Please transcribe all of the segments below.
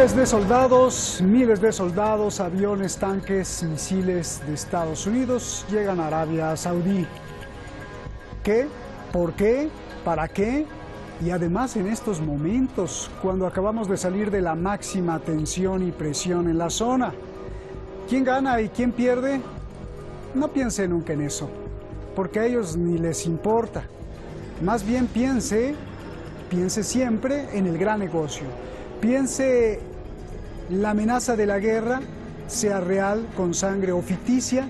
Miles de soldados, aviones, tanques, misiles de Estados Unidos llegan a Arabia Saudí. ¿Qué? ¿Por qué? ¿Para qué? Y además en estos momentos, cuando acabamos de salir de la máxima tensión y presión en la zona. ¿Quién gana y quién pierde? No piense nunca en eso, porque a ellos ni les importa. Más bien piense siempre en el gran negocio. Piense la amenaza de la guerra, sea real, con sangre o ficticia,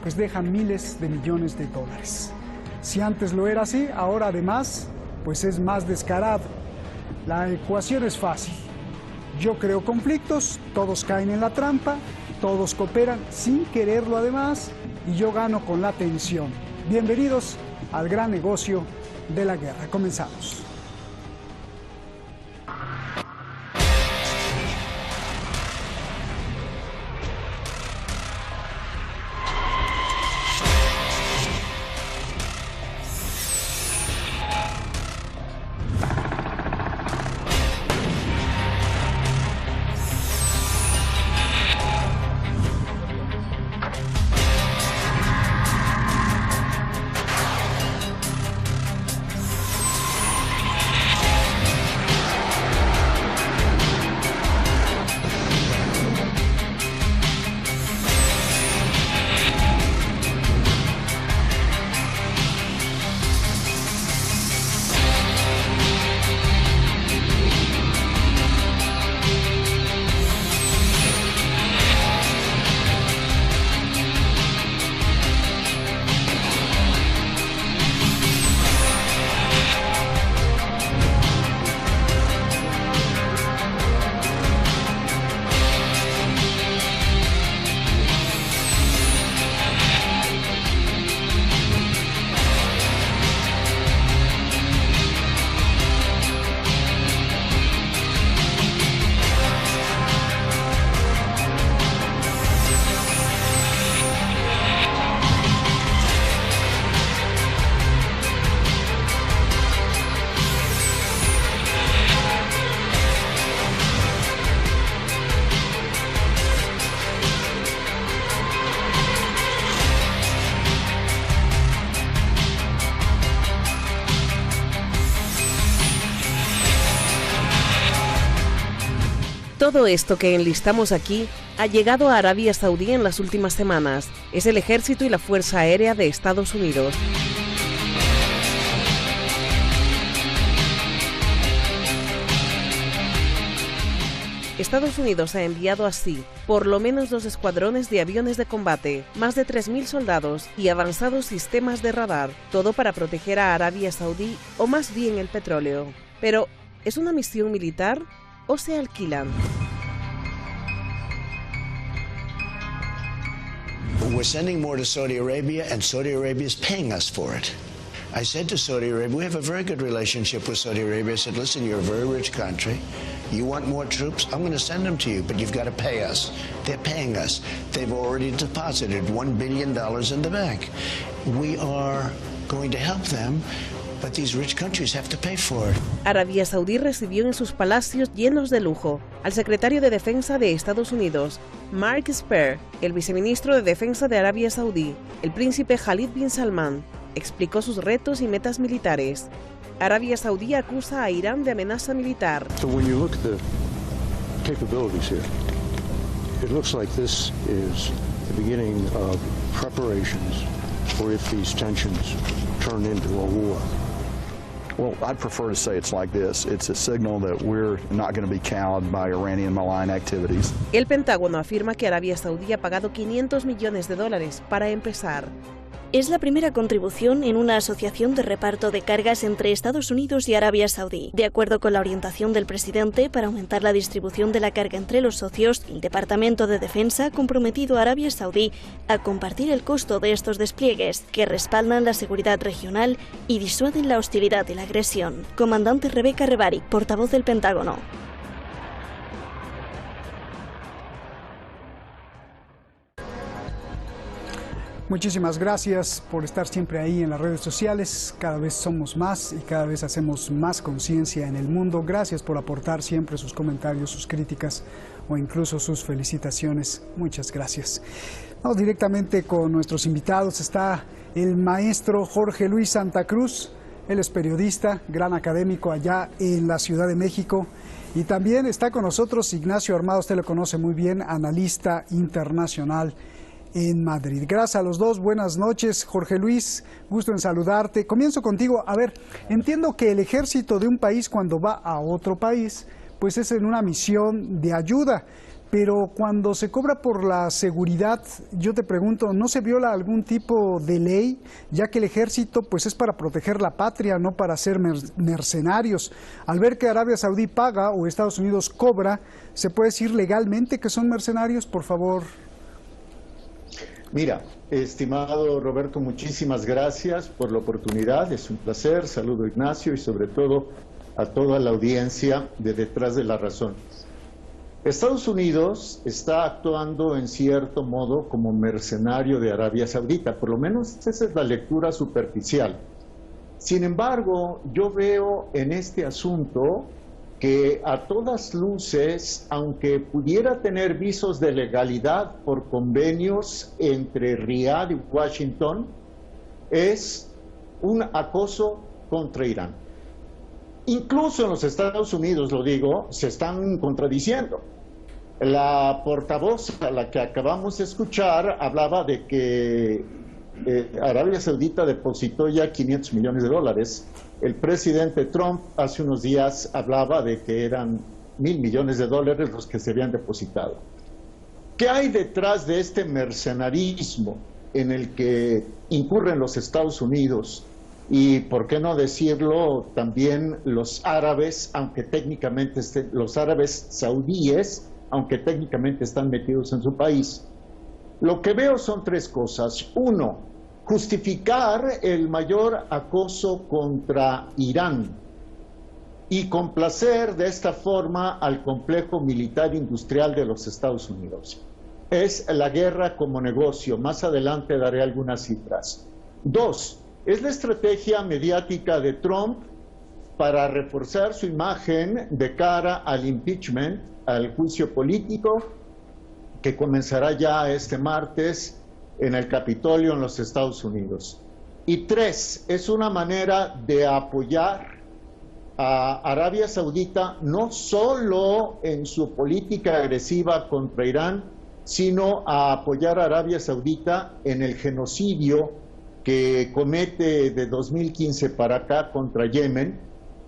pues deja miles de millones de dólares. Si antes lo era así, ahora además, pues es más descarado. La ecuación es fácil. Yo creo conflictos, todos caen en la trampa, todos cooperan sin quererlo además, y yo gano con la tensión. Bienvenidos al gran negocio de la guerra. Comenzamos. Todo esto que enlistamos aquí ha llegado a Arabia Saudí en las últimas semanas. Es el ejército y la Fuerza Aérea de Estados Unidos. Estados Unidos ha enviado así por lo menos 2 escuadrones de aviones de combate, más de 3.000 soldados y avanzados sistemas de radar, todo para proteger a Arabia Saudí o más bien el petróleo. Pero, ¿es una misión militar o se alquilan? We're sending more to Saudi Arabia, and Saudi Arabia is paying us for it. I said to Saudi Arabia, we have a very good relationship with Saudi Arabia. I said, listen, you're a very rich country. You want more troops? I'm going to send them to you, but you've got to pay us. They're paying us. They've already deposited $1 billion in the bank. We are going to help them, but these rich countries have to pay for it. Arabia Saudí recibió en sus palacios llenos de lujo al secretario de Defensa de Estados Unidos, Mark Esper, el viceministro de Defensa de Arabia Saudí, el príncipe Khalid bin Salman, explicó sus retos y metas militares. Arabia Saudí acusa a Irán de amenaza militar. So when you look at the capabilities here, it looks like this is the beginning of preparations for if these tensions turn into a war. Well, I'd prefer to say it's like this. It's a signal that we're not going to be cowed by Iranian malign activities. El Pentágono afirma que Arabia Saudí ha pagado $500 millones para empezar. Es la primera contribución en una asociación de reparto de cargas entre Estados Unidos y Arabia Saudí. De acuerdo con la orientación del presidente para aumentar la distribución de la carga entre los socios, el Departamento de Defensa ha comprometido a Arabia Saudí a compartir el costo de estos despliegues, que respaldan la seguridad regional y disuaden la hostilidad y la agresión. Comandante Rebecca Rebarich, portavoz del Pentágono. Muchísimas gracias por estar siempre ahí en las redes sociales. Cada vez somos más y cada vez hacemos más conciencia en el mundo. Gracias por aportar siempre sus comentarios, sus críticas o incluso sus felicitaciones. Muchas gracias. Vamos directamente con nuestros invitados. Está el maestro Jorge Luis Santa Cruz. Él es periodista, gran académico allá en la Ciudad de México. Y también está con nosotros Ignacio Armada, usted lo conoce muy bien, analista internacional en Madrid. Gracias a los dos, buenas noches. Jorge Luis, gusto en saludarte. Comienzo contigo. A ver, entiendo que el ejército de un país cuando va a otro país, pues es en una misión de ayuda, pero cuando se cobra por la seguridad, yo te pregunto, ¿no se viola algún tipo de ley? Ya que el ejército pues es para proteger la patria, no para ser mercenarios. Al ver que Arabia Saudí paga o Estados Unidos cobra, ¿se puede decir legalmente que son mercenarios? Por favor. Mira, estimado Roberto, muchísimas gracias por la oportunidad, es un placer, saludo a Ignacio y sobre todo a toda la audiencia de Detrás de la Razón. Estados Unidos está actuando en cierto modo como mercenario de Arabia Saudita, por lo menos esa es la lectura superficial. Sin embargo, yo veo en este asunto que a todas luces, aunque pudiera tener visos de legalidad por convenios entre Riad y Washington, es un acoso contra Irán. Incluso en los Estados Unidos, lo digo, se están contradiciendo. La portavoz a la que acabamos de escuchar hablaba de que Arabia Saudita depositó ya $500 millones. El presidente Trump hace unos días hablaba de que eran $1.000 millones los que se habían depositado. ¿Qué hay detrás de este mercenarismo en el que incurren los Estados Unidos y, por qué no decirlo, también los árabes, aunque técnicamente los árabes saudíes, aunque técnicamente están metidos en su país? Lo que veo son tres cosas. Uno, justificar el mayor acoso contra Irán y complacer de esta forma al complejo militar industrial de los Estados Unidos. Es la guerra como negocio. Más adelante daré algunas cifras. Dos, es la estrategia mediática de Trump para reforzar su imagen de cara al impeachment, al juicio político que comenzará ya este martes en el Capitolio en los Estados Unidos. Y tres, es una manera de apoyar a Arabia Saudita no solo en su política agresiva contra Irán, sino a apoyar a Arabia Saudita en el genocidio que comete de 2015 para acá contra Yemen.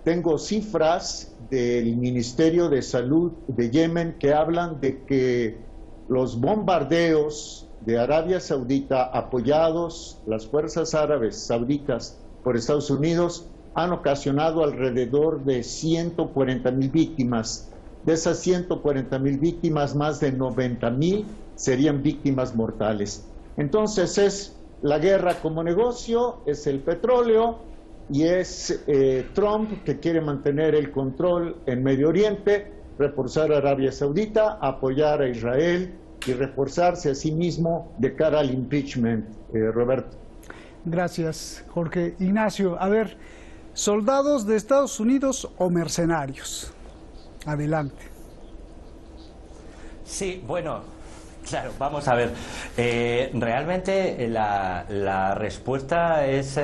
Tengo cifras del Ministerio de Salud de Yemen que hablan de que los bombardeos de Arabia Saudita, apoyados las fuerzas árabes sauditas por Estados Unidos, han ocasionado alrededor de 140,000 víctimas. De esas 140,000 víctimas, más de 90,000 serían víctimas mortales. Entonces es la guerra como negocio, es el petróleo y es Trump que quiere mantener el control en Medio Oriente, reforzar a Arabia Saudita, apoyar a Israel y reforzarse a sí mismo de cara al impeachment, Roberto. Gracias, Jorge. Ignacio, a ver, ¿soldados de Estados Unidos o mercenarios? Adelante. Sí, bueno, claro, vamos a ver. Realmente la respuesta es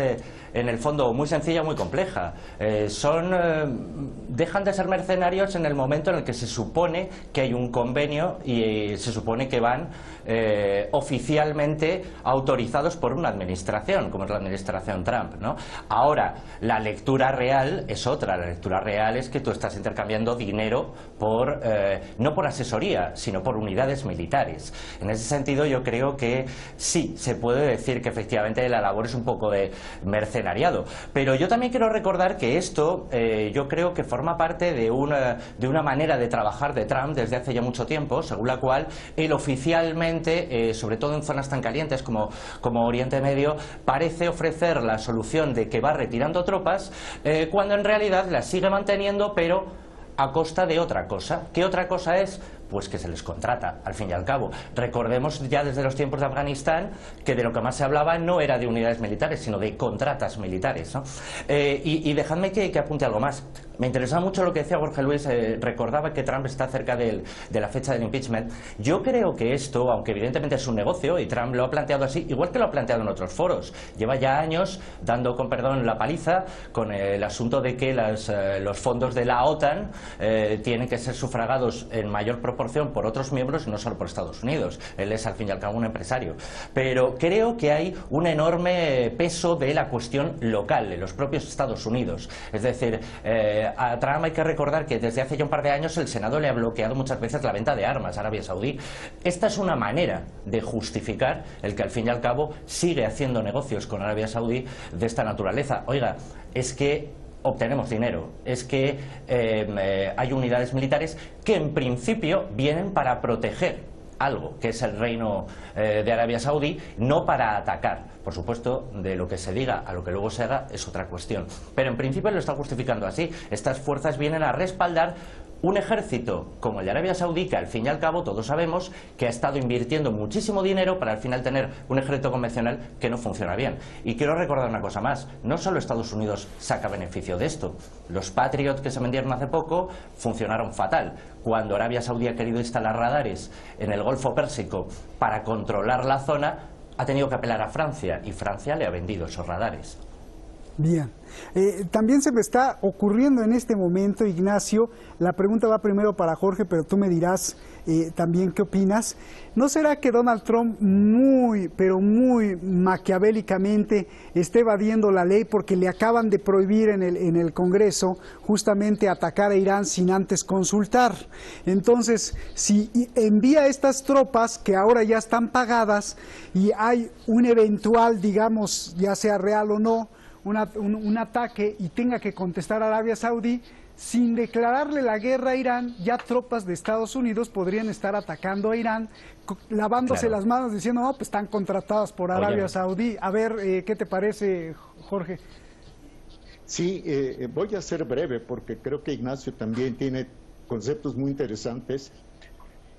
en el fondo muy sencilla, muy compleja. Dejan de ser mercenarios en el momento en el que se supone que hay un convenio y se supone que van oficialmente autorizados por una administración, como es la administración Trump, ¿no? Ahora, la lectura real es otra. La lectura real es que tú estás intercambiando dinero por no por asesoría, sino por unidades militares. En ese sentido, yo creo que sí, se puede decir que efectivamente la labor es un poco de mercenariado. Pero yo también quiero recordar que esto yo creo que forma parte de una manera de trabajar de Trump desde hace ya mucho tiempo, según la cual él oficialmente, sobre todo en zonas tan calientes como Oriente Medio, parece ofrecer la solución de que va retirando tropas, cuando en realidad las sigue manteniendo, pero a costa de otra cosa. ¿Qué otra cosa es? pues que se les contrata, al fin y al cabo. Recordemos ya desde los tiempos de Afganistán que de lo que más se hablaba no era de unidades militares, sino de contratas militares, ¿no? Y dejadme que apunte algo más. Me interesaba mucho lo que decía Jorge Luis, recordaba que Trump está cerca de la fecha del impeachment. Yo creo que esto, aunque evidentemente es un negocio, y Trump lo ha planteado así, igual que lo ha planteado en otros foros, lleva ya años dando, con perdón, la paliza con el asunto de que los fondos de la OTAN tienen que ser sufragados en mayor proporción por otros miembros y no solo por Estados Unidos. Él es al fin y al cabo un empresario. Pero creo que hay un enorme peso de la cuestión local en los propios Estados Unidos. Es decir, a Trump hay que recordar que desde hace ya un par de años el Senado le ha bloqueado muchas veces la venta de armas a Arabia Saudí. Esta es una manera de justificar el que al fin y al cabo sigue haciendo negocios con Arabia Saudí de esta naturaleza. Oiga, es que obtenemos dinero, es que hay unidades militares que en principio vienen para proteger algo, que es el reino de Arabia Saudí, no para atacar. Por supuesto, de lo que se diga a lo que luego se haga es otra cuestión. Pero en principio lo está justificando así. Estas fuerzas vienen a respaldar un ejército como el de Arabia Saudí, que al fin y al cabo todos sabemos que ha estado invirtiendo muchísimo dinero para al final tener un ejército convencional que no funciona bien. Y quiero recordar una cosa más, no solo Estados Unidos saca beneficio de esto, los Patriot que se vendieron hace poco funcionaron fatal. Cuando Arabia Saudí ha querido instalar radares en el Golfo Pérsico para controlar la zona, ha tenido que apelar a Francia y Francia le ha vendido esos radares. Bien. También se me está ocurriendo en este momento, Ignacio, la pregunta va primero para Jorge, pero tú me dirás también qué opinas. ¿No será que Donald Trump muy, pero muy maquiavélicamente esté evadiendo la ley porque le acaban de prohibir en el Congreso justamente atacar a Irán sin antes consultar? Entonces, si envía estas tropas que ahora ya están pagadas y hay un eventual, digamos, ya sea real o no, un ataque y tenga que contestar a Arabia Saudí, sin declararle la guerra a Irán, ya tropas de Estados Unidos podrían estar atacando a Irán, lavándose las manos diciendo, no, pues están contratadas por Arabia Saudí. A ver, ¿qué te parece, Jorge? Sí, voy a ser breve porque creo que Ignacio también tiene conceptos muy interesantes.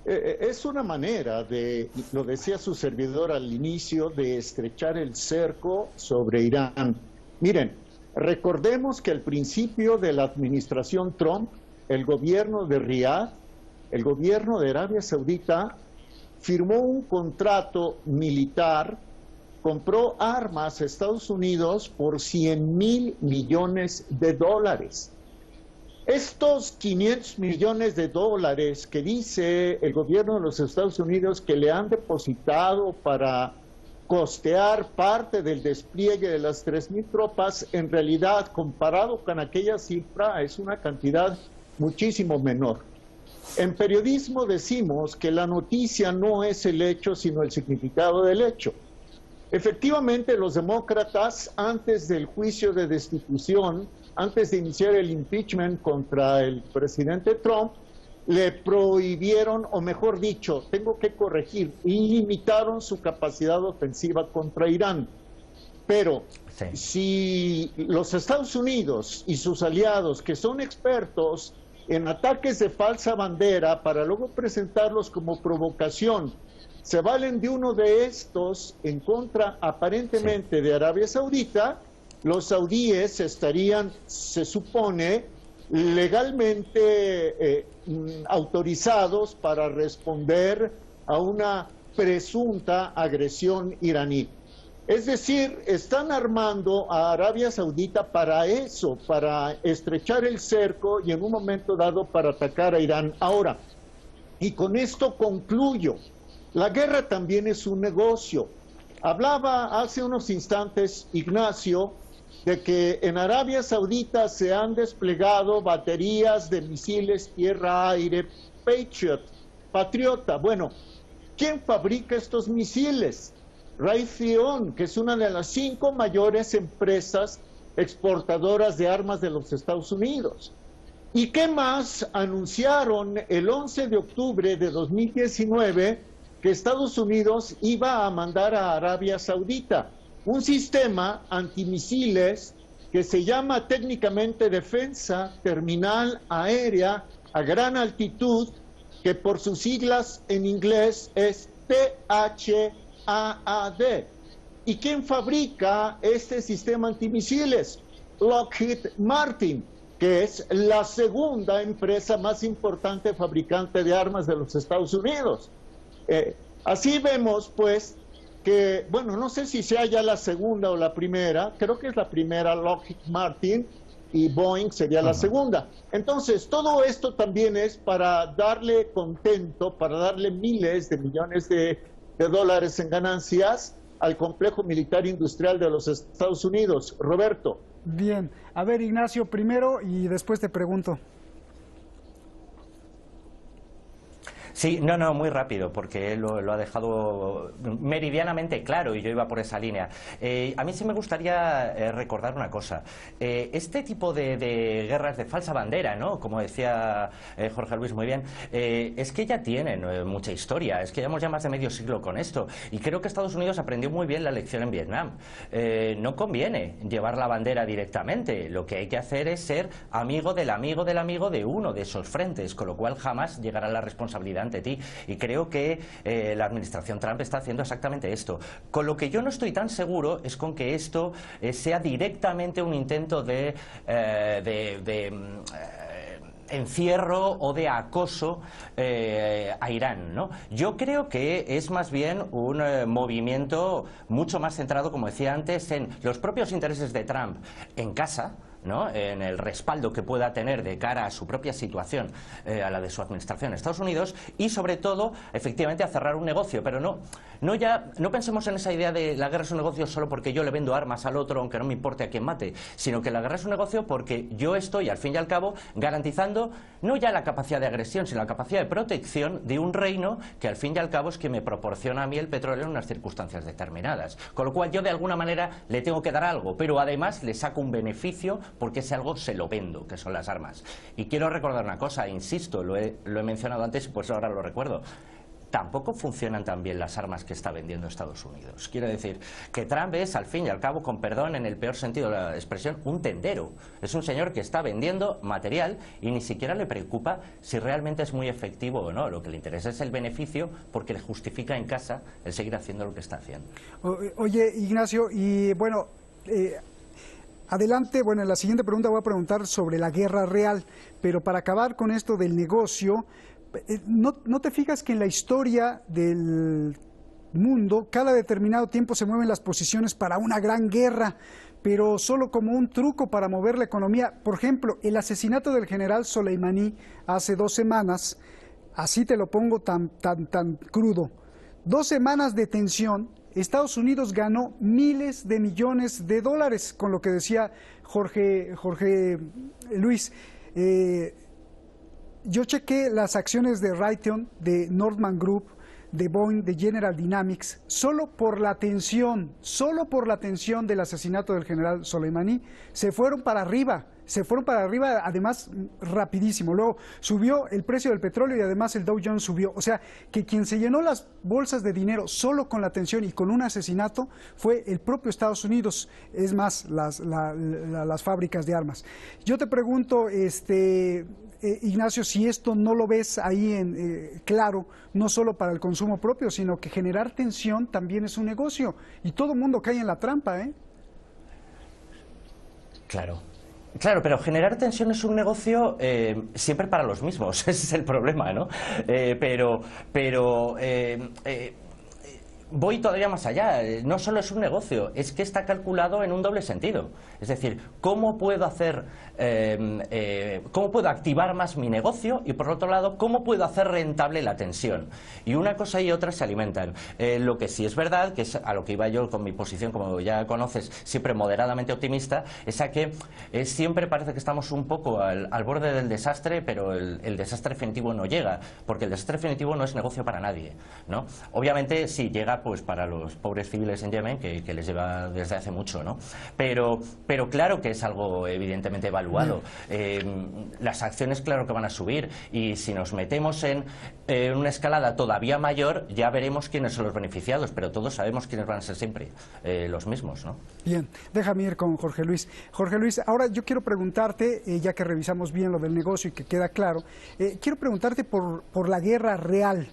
Es una manera de, lo decía su servidor al inicio, de estrechar el cerco sobre Irán. Miren, recordemos que al principio de la administración Trump, el gobierno de Riad, el gobierno de Arabia Saudita, firmó un contrato militar, compró armas a Estados Unidos por $100,000 millones. Estos 500 millones de dólares que dice el gobierno de los Estados Unidos que le han depositado para costear parte del despliegue de las 3,000 tropas, en realidad, comparado con aquella cifra, es una cantidad muchísimo menor. En periodismo decimos que la noticia no es el hecho, sino el significado del hecho. Efectivamente, los demócratas, antes del juicio de destitución, antes de iniciar el impeachment contra el presidente Trump, le prohibieron, o mejor dicho, tengo que corregir, limitaron su capacidad ofensiva contra Irán. Pero si los Estados Unidos y sus aliados, que son expertos en ataques de falsa bandera para luego presentarlos como provocación, se valen de uno de estos en contra aparentemente de Arabia Saudita, los saudíes estarían, se supone, legalmente autorizados para responder a una presunta agresión iraní. Es decir, están armando a Arabia Saudita para eso, para estrechar el cerco y en un momento dado para atacar a Irán. Ahora, y con esto concluyo, la guerra también es un negocio. Hablaba hace unos instantes Ignacio de que en Arabia Saudita se han desplegado baterías de misiles tierra-aire Patriota. Bueno, ¿quién fabrica estos misiles? Raytheon, que es una de las 5 mayores empresas exportadoras de armas de los Estados Unidos. ¿Y qué más anunciaron el 11 de octubre de 2019 que Estados Unidos iba a mandar a Arabia Saudita? Un sistema antimisiles que se llama técnicamente Defensa Terminal Aérea a Gran Altitud, que por sus siglas en inglés es THAAD. ¿Y quién fabrica este sistema antimisiles? Lockheed Martin, que es la segunda empresa más importante fabricante de armas de los Estados Unidos. Así vemos, pues, que, bueno, no sé si sea ya la segunda o la primera, creo que es la primera Lockheed Martin, y Boeing sería la segunda. Entonces, todo esto también es para darle contento, para darle miles de millones de dólares en ganancias al complejo militar industrial de los Estados Unidos. Roberto. Bien, a ver, Ignacio, primero y después te pregunto. Sí, no, muy rápido, porque él lo ha dejado meridianamente claro y yo iba por esa línea. A mí sí me gustaría recordar una cosa. Este tipo de guerras de falsa bandera, ¿no? Como decía Jorge Luis muy bien, es que ya tienen mucha historia, es que llevamos ya más de medio siglo con esto y creo que Estados Unidos aprendió muy bien la lección en Vietnam. No conviene llevar la bandera directamente, lo que hay que hacer es ser amigo del amigo del amigo de uno de esos frentes, con lo cual jamás llegará la responsabilidad ante ti. Y creo que la administración Trump está haciendo exactamente esto. Con lo que yo no estoy tan seguro es con que esto sea directamente un intento de encierro o de acoso a Irán, ¿no? Yo creo que es más bien un movimiento mucho más centrado, como decía antes, en los propios intereses de Trump en casa, ¿no? En el respaldo que pueda tener de cara a su propia situación, a la de su administración en Estados Unidos, y sobre todo, efectivamente, a cerrar un negocio. Pero no pensemos en esa idea de la guerra es un negocio solo porque yo le vendo armas al otro, aunque no me importe a quién mate, sino que la guerra es un negocio porque yo estoy, al fin y al cabo, garantizando no ya la capacidad de agresión, sino la capacidad de protección de un reino que, al fin y al cabo, es que me proporciona a mí el petróleo en unas circunstancias determinadas. Con lo cual, yo de alguna manera le tengo que dar algo, pero además le saco un beneficio porque ese algo se lo vendo, que son las armas. Y quiero recordar una cosa, insisto, lo he mencionado antes y pues ahora lo recuerdo. Tampoco funcionan tan bien las armas que está vendiendo Estados Unidos. Quiero decir que Trump es, al fin y al cabo, con perdón en el peor sentido de la expresión, un tendero. Es un señor que está vendiendo material y ni siquiera le preocupa si realmente es muy efectivo o no. Lo que le interesa es el beneficio porque le justifica en casa el seguir haciendo lo que está haciendo. Oye, Ignacio, y bueno... adelante, bueno, en la siguiente pregunta voy a preguntar sobre la guerra real, pero para acabar con esto del negocio, ¿no te fijas que en la historia del mundo, cada determinado tiempo se mueven las posiciones para una gran guerra, pero solo como un truco para mover la economía? Por ejemplo, el asesinato del general Soleimani hace 2 semanas, así te lo pongo tan crudo, 2 semanas de tensión. Estados Unidos ganó miles de millones de dólares, con lo que decía Jorge Luis. Yo chequé las acciones de Raytheon, de Northrop Group, de Boeing, de General Dynamics, solo por la tensión del asesinato del general Soleimani, se fueron para arriba, además rapidísimo. Luego subió el precio del petróleo y además el Dow Jones subió. O sea, que quien se llenó las bolsas de dinero solo con la tensión y con un asesinato fue el propio Estados Unidos, es más, las fábricas de armas. Yo te pregunto, Ignacio, si esto no lo ves ahí claro, no solo para el consumo propio, sino que generar tensión también es un negocio y todo el mundo cae en la trampa, ¿eh? Claro, pero generar tensión es un negocio siempre para los mismos, ese es el problema, ¿no? Voy todavía más allá, no solo es un negocio, es que está calculado en un doble sentido. Es decir, ¿cómo puedo activar más mi negocio? Y por otro lado, ¿cómo puedo hacer rentable la tensión? Y una cosa y otra se alimentan. Lo que sí es verdad, que es a lo que iba yo con mi posición, como ya conoces, siempre moderadamente optimista, es a que siempre parece que estamos un poco al borde del desastre, pero el desastre definitivo no llega, porque el desastre definitivo no es negocio para nadie, ¿no? Obviamente, sí, llega guerra pues para los pobres civiles en Yemen, que les lleva desde hace mucho, ¿no? Pero claro que es algo evidentemente evaluado. Las acciones claro que van a subir, y si nos metemos en una escalada todavía mayor, ya veremos quiénes son los beneficiados, pero todos sabemos quiénes van a ser siempre los mismos, ¿no? Bien, déjame ir con Jorge Luis. Jorge Luis, ahora yo quiero preguntarte, ya que revisamos bien lo del negocio y que queda claro, quiero preguntarte por la guerra real.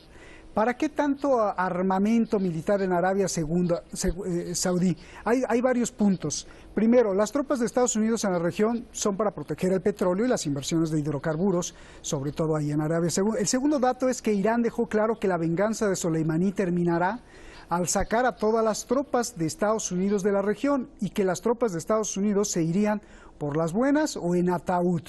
¿Para qué tanto armamento militar en Arabia Saudí? Hay varios puntos. Primero, las tropas de Estados Unidos en la región son para proteger el petróleo y las inversiones de hidrocarburos, sobre todo ahí en Arabia Saudí. El segundo dato es que Irán dejó claro que la venganza de Soleimani terminará al sacar a todas las tropas de Estados Unidos de la región, y que las tropas de Estados Unidos se irían por las buenas o en ataúd.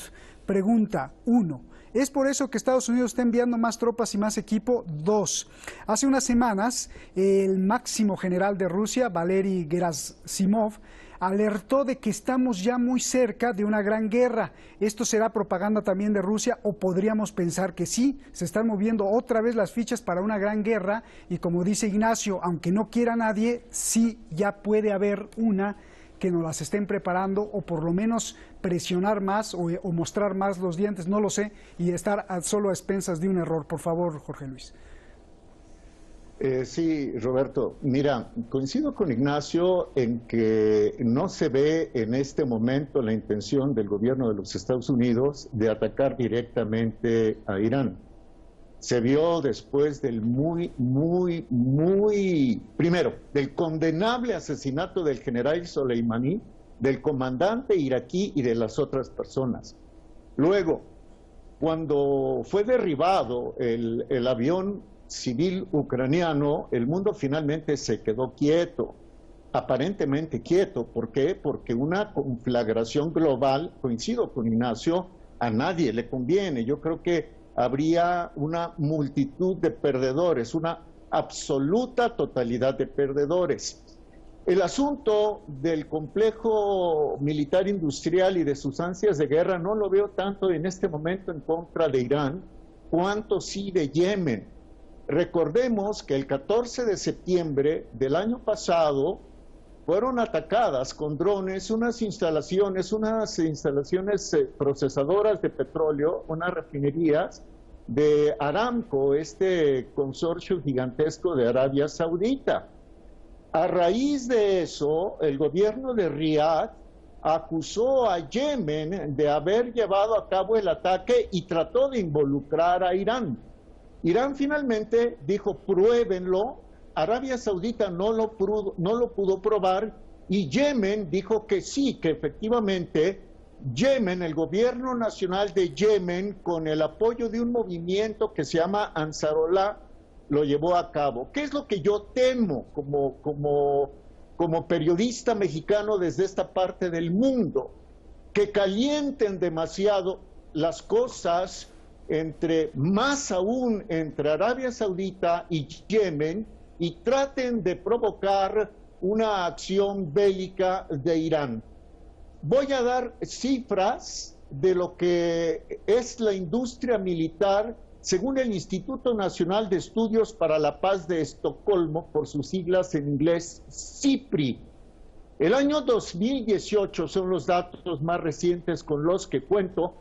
Pregunta 1. ¿Es por eso que Estados Unidos está enviando más tropas y más equipo? 2. Hace unas semanas, el máximo general de Rusia, Valery Gerasimov, alertó de que estamos ya muy cerca de una gran guerra. ¿Esto será propaganda también de Rusia, o podríamos pensar que sí? Se están moviendo otra vez las fichas para una gran guerra, y como dice Ignacio, aunque no quiera nadie, sí ya puede haber una que nos las estén preparando, o por lo menos presionar más o mostrar más los dientes, no lo sé, y estar solo a expensas de un error. Por favor, Jorge Luis. Sí, Roberto. Mira, coincido con Ignacio en que no se ve en este momento la intención del gobierno de los Estados Unidos de atacar directamente a Irán. Se vio después del primero, del condenable asesinato del general Soleimani, del comandante iraquí y de las otras personas. Luego, cuando fue derribado el avión civil ucraniano, el mundo finalmente se quedó quieto, aparentemente quieto. ¿Por qué? Porque una conflagración global, coincido con Ignacio, a nadie le conviene. Yo creo que habría una multitud de perdedores, una absoluta totalidad de perdedores. El asunto del complejo militar industrial y de sus ansias de guerra no lo veo tanto en este momento en contra de Irán, cuanto sí de Yemen. Recordemos que el 14 de septiembre del año pasado fueron atacadas con drones unas instalaciones procesadoras de petróleo, unas refinerías de Aramco, este consorcio gigantesco de Arabia Saudita. A raíz de eso, el gobierno de Riad acusó a Yemen de haber llevado a cabo el ataque y trató de involucrar a Irán. Irán finalmente dijo, pruébenlo. Arabia Saudita no lo pudo probar, y Yemen dijo que sí, que efectivamente Yemen, el gobierno nacional de Yemen, con el apoyo de un movimiento que se llama Ansarullah, lo llevó a cabo. ¿Qué es lo que yo temo como periodista mexicano desde esta parte del mundo? Que calienten demasiado las cosas, más aún entre Arabia Saudita y Yemen, y traten de provocar una acción bélica de Irán. Voy a dar cifras de lo que es la industria militar según el Instituto Nacional de Estudios para la Paz de Estocolmo, por sus siglas en inglés, SIPRI. El año 2018 son los datos más recientes con los que cuento.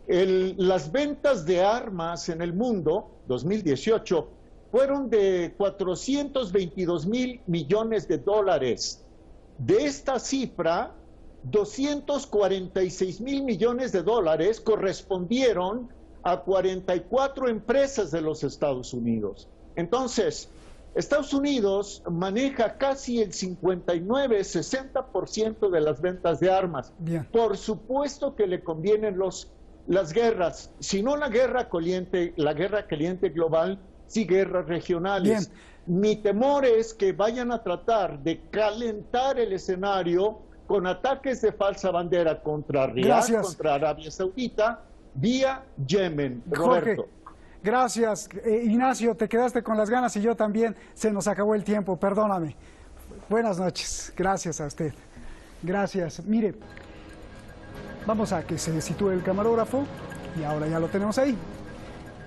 Las ventas de armas en el mundo, 2018, fueron de 422,000 millones de dólares. De esta cifra, 246,000 millones de dólares correspondieron a 44 empresas de los Estados Unidos. Entonces, Estados Unidos maneja casi el 59-60% de las ventas de armas. Bien. Por supuesto que le convienen las guerras, si no la guerra caliente global, sí guerras regionales. Bien. Mi temor es que vayan a tratar de calentar el escenario con ataques de falsa bandera contra Riad, contra Arabia Saudita, vía Yemen. Roberto. Jorge, gracias. Ignacio, te quedaste con las ganas y yo también. Se nos acabó el tiempo, perdóname. Buenas noches. Gracias a usted. Gracias. Mire, vamos a que se sitúe el camarógrafo y ahora ya lo tenemos ahí.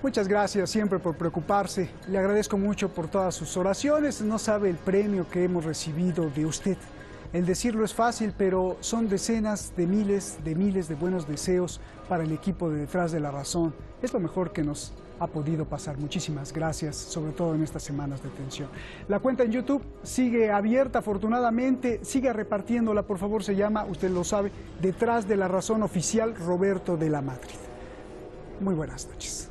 Muchas gracias siempre por preocuparse. Le agradezco mucho por todas sus oraciones. No sabe el premio que hemos recibido de usted. El decirlo es fácil, pero son decenas de miles de buenos deseos para el equipo de Detrás de la Razón. Es lo mejor que nos ha podido pasar. Muchísimas gracias, sobre todo en estas semanas de tensión. La cuenta en YouTube sigue abierta, afortunadamente. Siga repartiéndola, por favor. Se llama, usted lo sabe, Detrás de la Razón Oficial Roberto de la Madrid. Muy buenas noches.